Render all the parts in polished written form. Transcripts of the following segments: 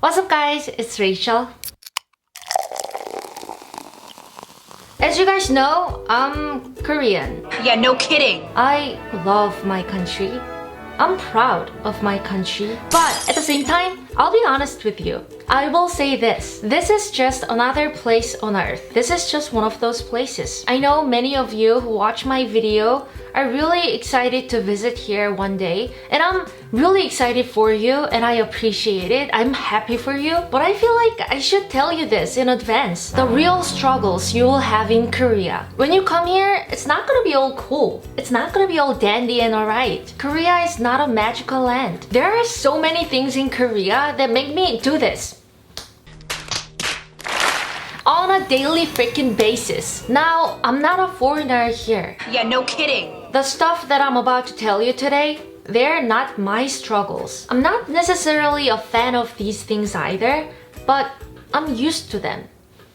What's up guys, it's Rachel. As you guys know, I'm Korean. Yeah, no kidding. I love my country. I'm proud of my country. But at the same time, I'll be honest with you. I will say this. This is just another place on earth. This is just one of those places. I know many of you who watch my video are really excited to visit here one day. And I'm really excited for you and I appreciate it. I'm happy for you. But I feel like I should tell you this in advance. The real struggles you will have in Korea. When you come here, it's not gonna be all cool. It's not gonna be all dandy and alright. Korea is not a magical land. There are so many things in Korea that make me do this on a daily freaking basis. Now, I'm not a foreigner here. Yeah, no kidding. The stuff that I'm about to tell you today, they're not my struggles. I'm not necessarily a fan of these things either, but I'm used to them.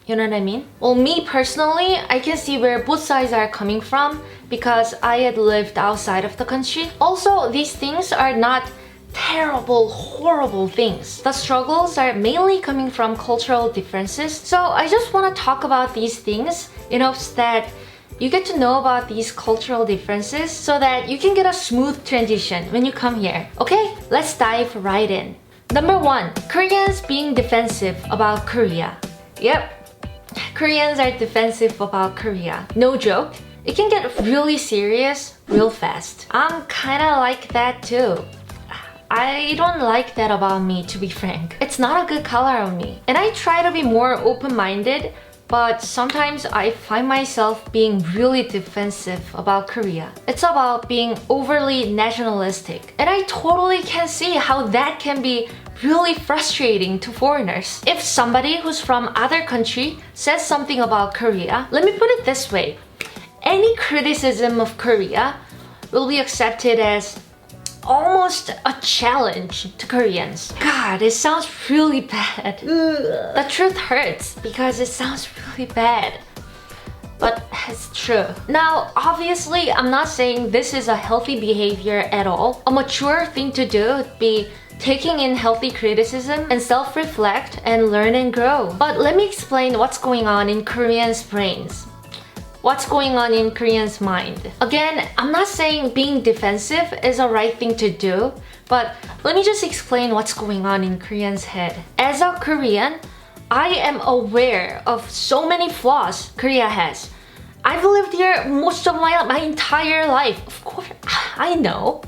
You know what I mean? Well, me personally, I can see where both sides are coming from because I had lived outside of the country. Also, these things are not terrible, horrible things. The struggles are mainly coming from cultural differences. So I just want to talk about these things in hopes that you get to know about these cultural differences so that you can get a smooth transition when you come here. Okay, let's dive right in. Number 1, Koreans being defensive about Korea. Yep, Koreans are defensive about Korea. No joke. It can get really serious real fast. I'm kinda like that too. I don't like that about me, to be frank. It's not a good color on me. And I try to be more open-minded, but sometimes I find myself being really defensive about Korea. It's about being overly nationalistic. And I totally can see how that can be really frustrating to foreigners. If somebody who's from other country says something about Korea, let me put it this way. Any criticism of Korea will be accepted as almost a challenge to Koreans. God, it sounds really bad. The truth hurts because it sounds really bad. But it's true. Now, obviously, I'm not saying this is a healthy behavior at all. A mature thing to do would be taking in healthy criticism and self-reflect and learn and grow. But let me explain what's going on in Koreans' brains. What's going on in Koreans' mind. Again, I'm not saying being defensive is a right thing to do, but let me just explain what's going on in Koreans' head. As a Korean, I am aware of so many flaws Korea has. I've lived here most of my entire life. Of course, I know.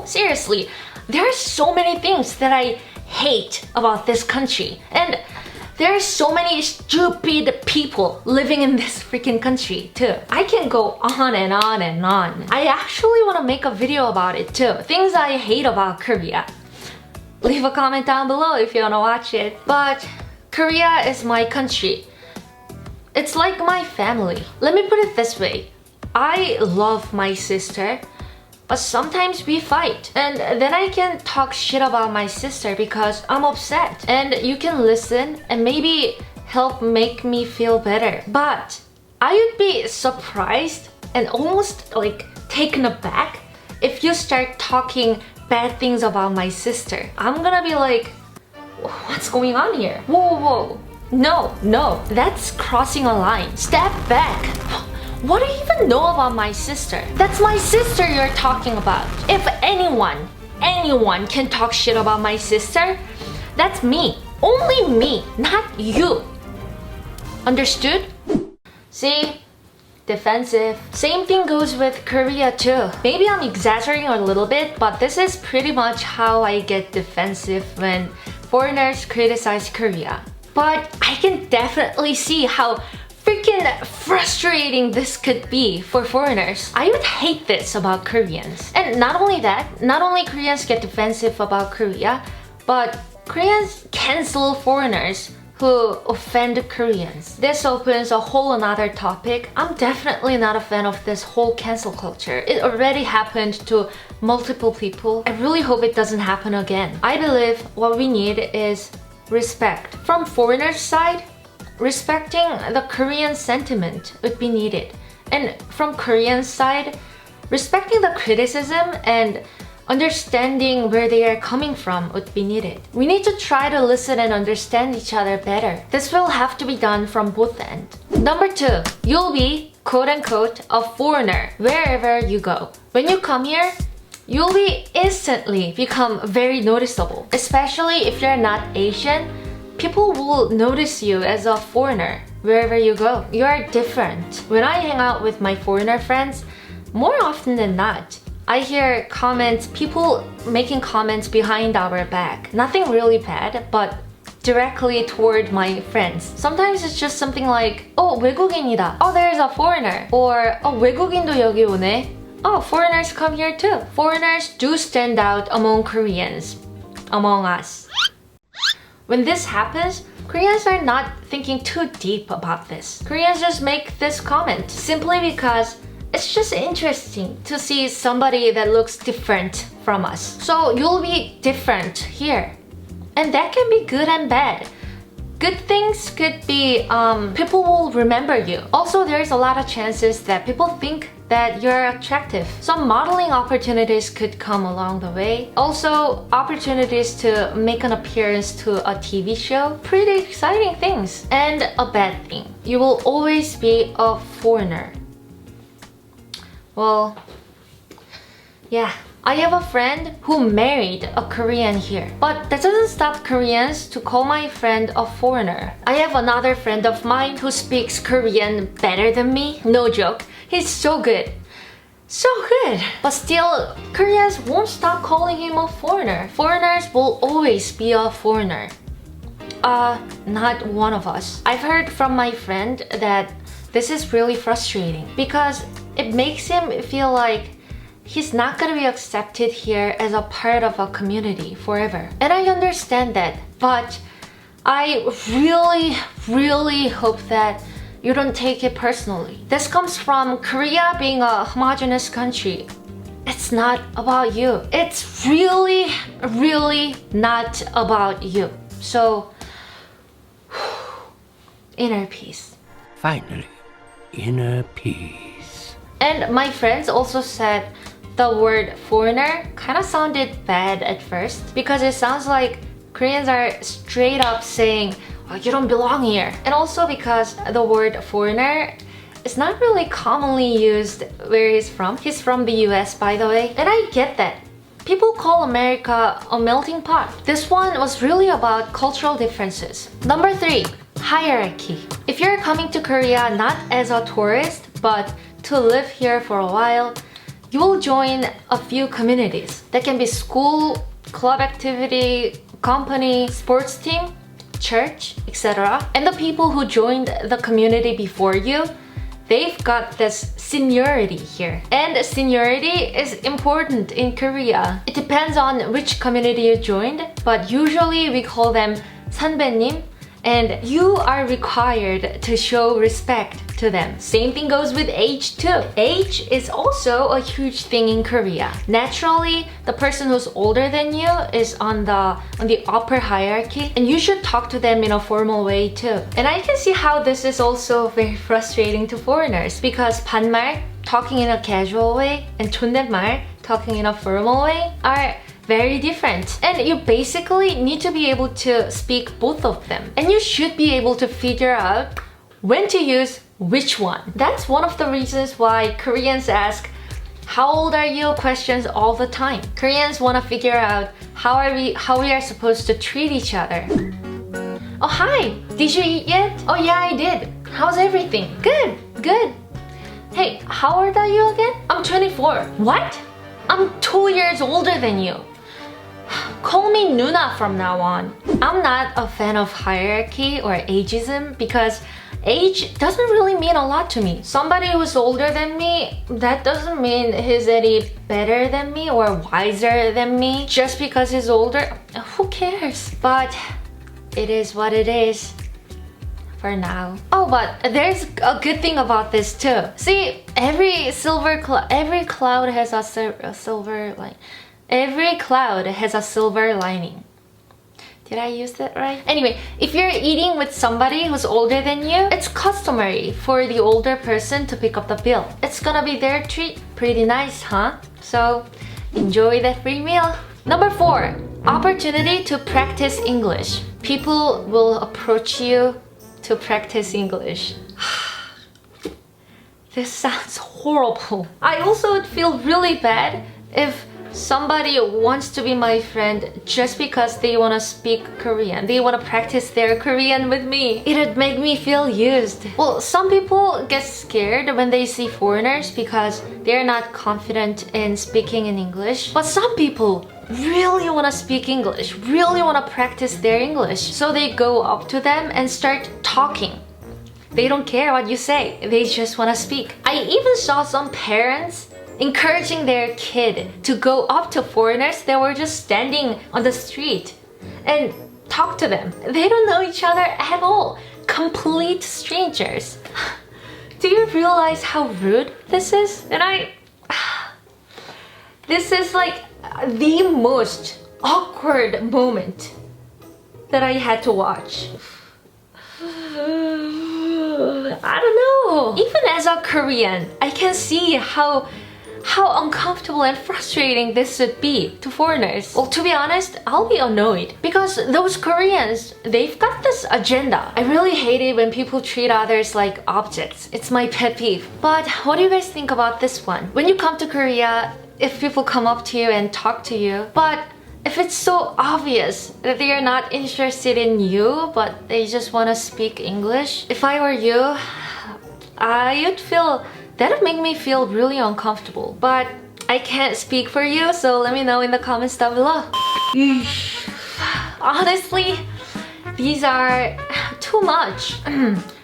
Seriously, there are so many things that I hate about this country. And there are so many stupid people living in this freaking country too. I can go on and on and on. I actually want to make a video about it too. Things I hate about Korea. Leave a comment down below if you want to watch it. But Korea is my country. It's like my family. Let me put it this way. I love my sister. But sometimes we fight. And then I can talk shit about my sister because I'm upset. And you can listen and maybe help make me feel better. But I would be surprised and almost like taken aback if you start talking bad things about my sister. I'm gonna be like, what's going on here? Whoa. No, that's crossing a line. Step back. What do you even know about my sister? That's my sister you're talking about. If anyone can talk shit about my sister, that's me. Only me, not you. Understood? See? Defensive. Same thing goes with Korea too. Maybe I'm exaggerating a little bit, but this is pretty much how I get defensive when foreigners criticize Korea. But I can definitely see how freaking frustrating this could be for foreigners. I would hate this about Koreans. And not only that, not only Koreans get defensive about Korea, but Koreans cancel foreigners who offend Koreans. This opens a whole another topic. I'm definitely not a fan of this whole cancel culture. It already happened to multiple people. I really hope it doesn't happen again. I believe what we need is respect. From foreigners' side, respecting the Korean sentiment would be needed. And from Korean side, respecting the criticism and understanding where they are coming from would be needed. We need to try to listen and understand each other better. This will have to be done from both ends. Number 2, you'll be quote-unquote a foreigner wherever you go. When you come here, you'll be instantly become very noticeable. Especially if you're not Asian, people will notice you as a foreigner wherever you go. You're different. When I hang out with my foreigner friends, more often than not, I hear comments, people making comments behind our back. Nothing really bad, but directly toward my friends. Sometimes it's just something like, oh, 외국인이다. Oh, there's a foreigner. Or, oh, 외국인도 여기 오네. Oh, foreigners come here too. Foreigners do stand out among Koreans, among us. When this happens, Koreans are not thinking too deep about this. Koreans just make this comment simply because it's just interesting to see somebody that looks different from us. So you'll be different here. And that can be good and bad. Good things could be people will remember you. Also, there's a lot of chances that people think that you're attractive. Some modeling opportunities could come along the way. Also, opportunities to make an appearance to a TV show. Pretty exciting things. And a bad thing. You will always be a foreigner. Well, yeah. I have a friend who married a Korean here, but that doesn't stop Koreans to call my friend a foreigner. I have another friend of mine who speaks Korean better than me. No joke. He's so good. So good. But still, Koreans won't stop calling him a foreigner. Foreigners will always be a foreigner. Not one of us. I've heard from my friend that this is really frustrating because it makes him feel like he's not gonna be accepted here as a part of a community forever. And I understand that, but I really hope that you don't take it personally. This comes from Korea being a homogeneous country. It's not about you. It's really not about you. So, inner peace. Finally, inner peace. And my friends also said the word foreigner kind of sounded bad at first because it sounds like Koreans are straight up saying, oh, you don't belong here. And also because the word foreigner is not really commonly used where he's from. He's from the US, by the way. And I get that. People call America a melting pot. This one was really about cultural differences. Number 3, hierarchy. If you're coming to Korea not as a tourist, but to live here for a while, you will join a few communities. That can be school, club activity, company, sports team, church, etc. And the people who joined the community before you, they've got this seniority here. And seniority is important in Korea. It depends on which community you joined, but usually we call them 선배님, and you are required to show respect to them. Same thing goes with age too. Age is also a huge thing in Korea. Naturally, the person who's older than you is on the upper hierarchy, and you should talk to them in a formal way too. And I can see how this is also very frustrating to foreigners because 반말, talking in a casual way, and 존댓말, talking in a formal way, are very different. And you basically need to be able to speak both of them. And you should be able to figure out when to use which one. That's one of the reasons why Koreans ask, how old are you? Questions all the time. Koreans want to figure out how we are supposed to treat each other. Oh, hi! Did you eat yet? Oh yeah, I did. How's everything? Good. Hey, how old are you again? I'm 24. What? I'm 2 years older than you. Call me Nuna from now on. I'm not a fan of hierarchy or ageism because age doesn't really mean a lot to me. Somebody who's older than me, that doesn't mean he's any better than me or wiser than me. Just because he's older, who cares? But it is what it is for now. Oh, but there's a good thing about this too. See, every cloud has a silver line. Every cloud has a silver lining. Did I use that right? Anyway, if you're eating with somebody who's older than you, it's customary for the older person to pick up the bill. It's gonna be their treat. Pretty nice, huh? So enjoy the free meal. Number 4, opportunity to practice English. People will approach you to practice English. This sounds horrible. I also would feel really bad if somebody wants to be my friend just because they want to speak Korean. They want to practice their Korean with me. It would make me feel used. Well, some people get scared when they see foreigners because they're not confident in speaking in English. But some people really want to speak English, really want to practice their English. So they go up to them and start talking. They don't care what you say, they just want to speak. I even saw some parents encouraging their kid to go up to foreigners that were just standing on the street and talk to them. They don't know each other at all. Complete strangers. Do you realize how rude this is? And this is like the most awkward moment that I had to watch. I don't know. Even as a Korean, I can see how uncomfortable and frustrating this would be to foreigners. Well, to be honest, I'll be annoyed because those Koreans, they've got this agenda. I really hate it when people treat others like objects. It's my pet peeve. But what do you guys think about this one? When you come to Korea, if people come up to you and talk to you, but if it's so obvious that they are not interested in you, but they just want to speak English, if I were you, that would make me feel really uncomfortable. But I can't speak for you, so let me know in the comments down below. Honestly, these are too much.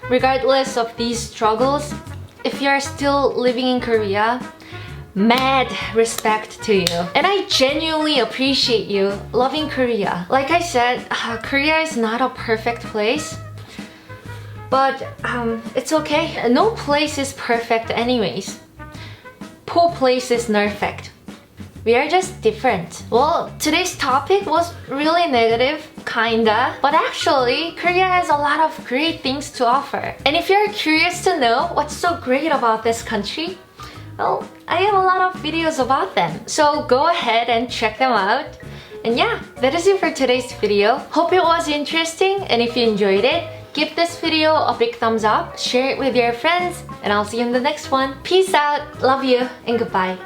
Regardless of these struggles, if you're still living in Korea, mad respect to you. And I genuinely appreciate you loving Korea. Like I said, Korea is not a perfect place, but it's okay. No place is perfect anyways. Po place is perfect. We are just different. Well, today's topic was really negative, kinda. But actually, Korea has a lot of great things to offer. And if you're curious to know what's so great about this country, well, I have a lot of videos about them. So go ahead and check them out. And yeah, that is it for today's video. Hope it was interesting, and if you enjoyed it, give this video a big thumbs up, share it with your friends, and I'll see you in the next one. Peace out, love you, and goodbye.